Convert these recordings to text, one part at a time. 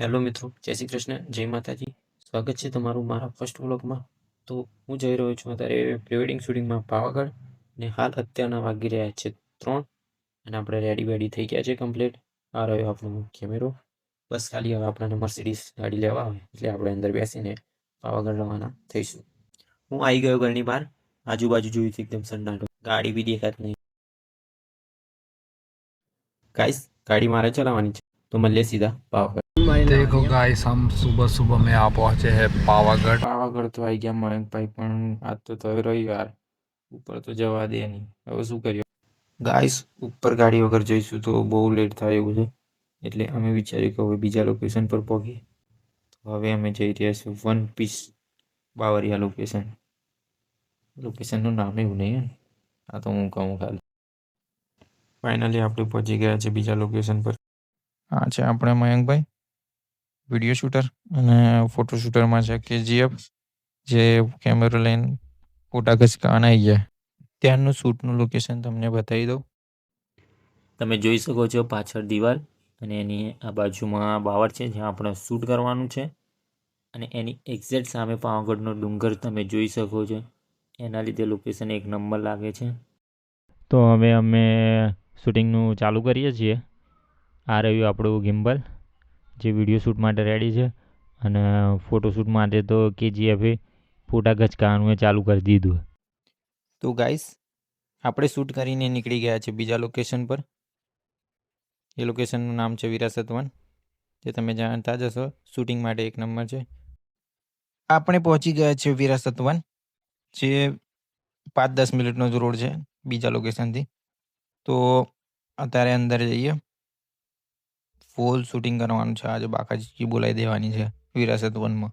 Hello મિત્રો, જય શ્રી કૃષ્ણ, જય માતાજી. સ્વાગત છે તમારું મારા ફર્સ્ટ વ્લોગમાં. તો હું જઈ રહ્યો છું અત્યારે પ્રી વેડિંગ શૂટિંગમાં પાવાગઢ, ને હાલ અત્યારના વાગી રહ્યા છે 3 અને આપણે રેડી થઈ ગયા છે કમ્પ્લીટ. આ રહ્યો આપણો કેમેરો. બસ ખાલી હવે આપણને મર્સિડીઝ ગાડી લેવા આવે એટલે આપણે અંદર બેસીને પાવાગઢ રવાના થઈશું. હું આવી ગયો ઘરની બહાર. આજુબાજુ જોયું તો એકદમ સન્નાટો, ગાડી બી દેખાત નહીં. ગાઈસ, ગાડી મારે ચલાવવાની છે, તો મળીએ સીધા પાવાગઢ. देखो गाइस, हम सुबह सुबह में आ पहुंचे हैं पावागढ़। પાવાગઢ તો આવી ગયા મયંકભાઈ, પણ આજ તો થયો રવિવાર, ઉપર તો જવા દે નહીં. હવે શું કર્યું ગાઈસ, ઉપર ગાડી વગર જઈશું તો બહુ લેટ થાય એવું છે, એટલે અમે વિચાર્યું કે હવે બીજા લોકેશન પર પહોંચીએ. તો હવે અમે જઈ રહ્યા છીએ વન પીસ બાવરિયા લોકેશનનું નામ એવું નહીં, આ તો હું કહું ખાલી. ફાઇનલી આપણે પહોંચી ગયા છે બીજા લોકેશન પર. આ છે આપણે મયંકભાઈ, વિડીયો શૂટર અને ફોટો શૂટરમાં છે KGF, જે કેમેરો લઈને ફોટા ખસકાવાના આવી ગયા. ત્યાંનું શૂટનું લોકેશન તમને બતાવી દઉં. તમે જોઈ શકો છો પાછળ દિવાલ, અને એની આ બાજુમાં બાવળ છે જ્યાં આપણે શૂટ કરવાનું છે, અને એની એક્ઝેક્ટ સામે પાવાગઢનો ડુંગર તમે જોઈ શકો છો. એના લીધે લોકેશન એક નંબર લાગે છે. તો હવે અમે શૂટિંગનું ચાલુ કરીએ છીએ. આ રહ્યું આપણું ગિમ્બલ, જે વિડીયો શૂટ માટે રેડી છે, અને ફોટોશૂટ માટે તો KGF ફોટા ખચકાવાનું ચાલુ કરી દીધું. તો ગાઈસ, આપણે શૂટ કરીને નીકળી ગયા છે બીજા લોકેશન પર. એ લોકેશનનું નામ છે વિરાસત વન, જે તમે જાણતા જ હશો, શૂટિંગ માટે એક નંબર છે. આપણે પહોંચી ગયા છે વિરાસત વન, જે 5-10 મિનિટનો જ રોડ છે બીજા લોકેશનથી. તો અત્યારે અંદર જઈએ. ફૂલ શૂટિંગ કરવાનું છે આજે, બાકાજી બોલાવી દેવાની છે વિરાસત વનમાં.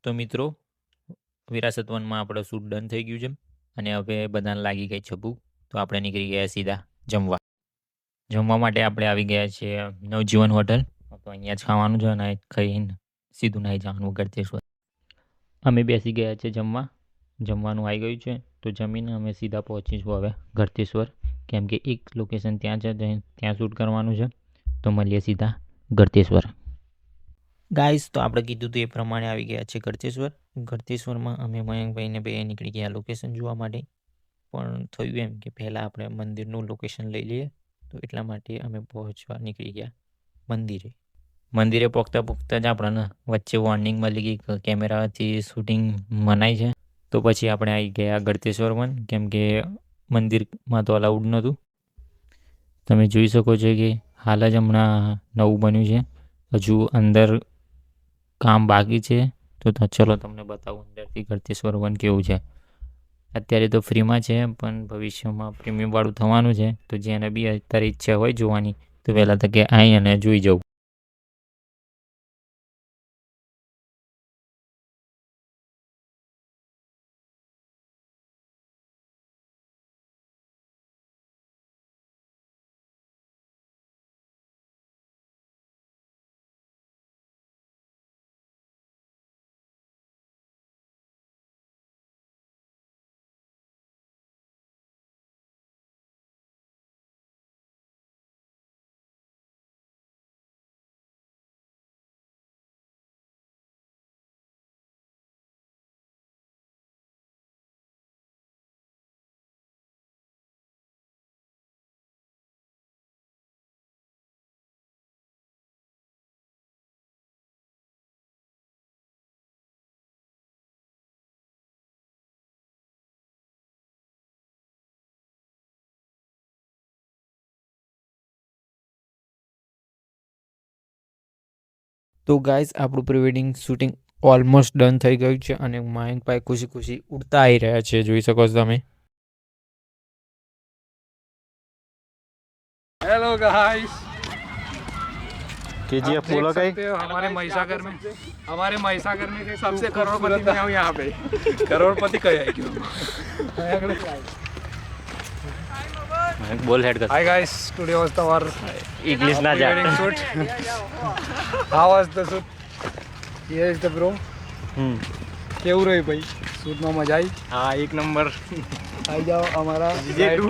તો મિત્રો, વિરાસત વનમાં આપણો શૂટ ડન થઈ ગયું છે, અને હવે બધાને લાગી ગઈ છે ભૂખ. તો આપણે નીકળી ગયા સીધા જમવા માટે. આપણે આવી ગયા છીએ નવજીવન હોટલ. તો અહીંયા જ ખાવાનું છે, અને ખાઈને સીધું નાહી જવાનું ગળતેશ્વર. અમે બેસી ગયા છે જમવાનું આવી ગયું છે. તો જમીને અમે સીધા પહોંચીશું હવે ગળતેશ્વર, કેમ કે એક લોકેશન ત્યાં છે, ત્યાં શૂટ કરવાનું છે. તો મળીએ સીધા ગળતેશ્વર. ગાઈસ, તો આપણે કીધું તો એ પ્રમાણે આવી ગયા છે ગળતેશ્વરમાં. અમે મયંકભાઈને બે નીકળી ગયા લોકેશન જોવા માટે, પણ થયું એમ કે પહેલાં આપણે મંદિરનું લોકેશન લઈ લઈએ. તો એટલા માટે અમે પહોંચવા નીકળી ગયા મંદિરે પહોંચતા જ આપણને વચ્ચે વોર્નિંગ મળી ગઈ કે કેમેરાથી શૂટિંગ મનાય છે. તો પછી આપણે આવી ગયા ગળતેશ્વર વન, કેમ કે મંદિરમાં તો અલાઉડ નહોતું. તમે જોઈ શકો છો કે હાલ જ હમણાં નવું બન્યું છે, હજુ અંદર કામ બાકી છે. તો ચલો તમને બતાવું અંદરથી ગળતેશ્વર વન કેવું છે. અત્યારે તો ફ્રીમાં છે, પણ ભવિષ્યમાં પ્રીમિયમ વાળું થવાનું છે. તો જેને બી અત્યારે ઈચ્છા હોય જોવાની, તો વહેલા તકે આવી અને જોઈ જવું. તો ગાઈઝ, આપણું pre wedding shooting almost done થઈ ગયું છે, અને મયંકભાઈ ખુશી ઉડતા આવી રહ્યા છે, જોઈ શકો છો તમે. हेलो गाइस, KGF बोला कहीं हमारे महिसागर में सबसे करोड़पति मैं हूँ यहाँ पे। करोड़पति कहे है क्यों? બોલ હેડ કર. Hi guys, today was our English ના જા. wedding shoot. How was the shoot? Here is the bro. કેવું રહ્યું ભાઈ શૂટમાં મજા આવી? હા એક નંબર. આવી જાઓ અમારા GJ2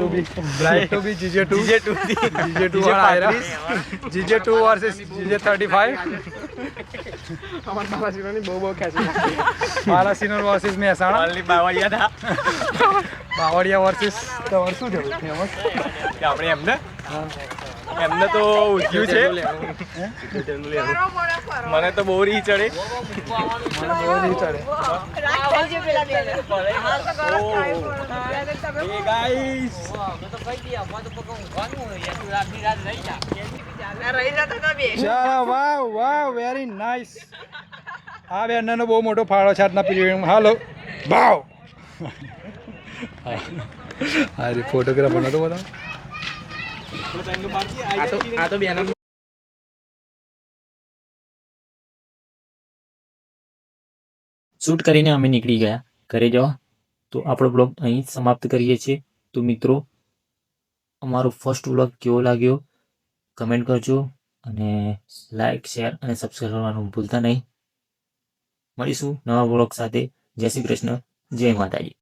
GJ2 વાળા આયરા. GJ2 વર્सेस GJ35. અમાર બાલાસિનોની બહુ ખેંચી. બાલાસિનો વર્सेस મહેસાણા. ઓનલી બાવળિયા હતા. બાવળિયા વર્सेस તમારે શું થયું ફેમસ? કે આપણે એમને તો ઉઠ્યું છે. મને તો બહુ રી ચડે. મને બહુ નહીં ચડે. એ ગાઈસ ચાલો વાવ વાવ વેરી નાઇસ. આ બેનનો બહુ મોટો ફાળો છે આજના પીરિયડમાં. હાલો વાવ. અરે ફોટોગ્રાફર નતો બધા. આ તો બેન શૂટ કરીને અમે નીકળી ગયા ઘરે જવા. તો આપણો બ્લોગ અહીં જ સમાપ્ત કરીએ છીએ. તો મિત્રો અમારો ફર્સ્ટ બ્લોગ કેવો લાગ્યો કમેન્ટ કરજો અને લાઈક શેર અને સબસ્ક્રાઈબ કરવાનું ભૂલતા નહીં. મળીશું નવા બ્લોગ સાથે. જય શ્રી કૃષ્ણ, જય માતાજી.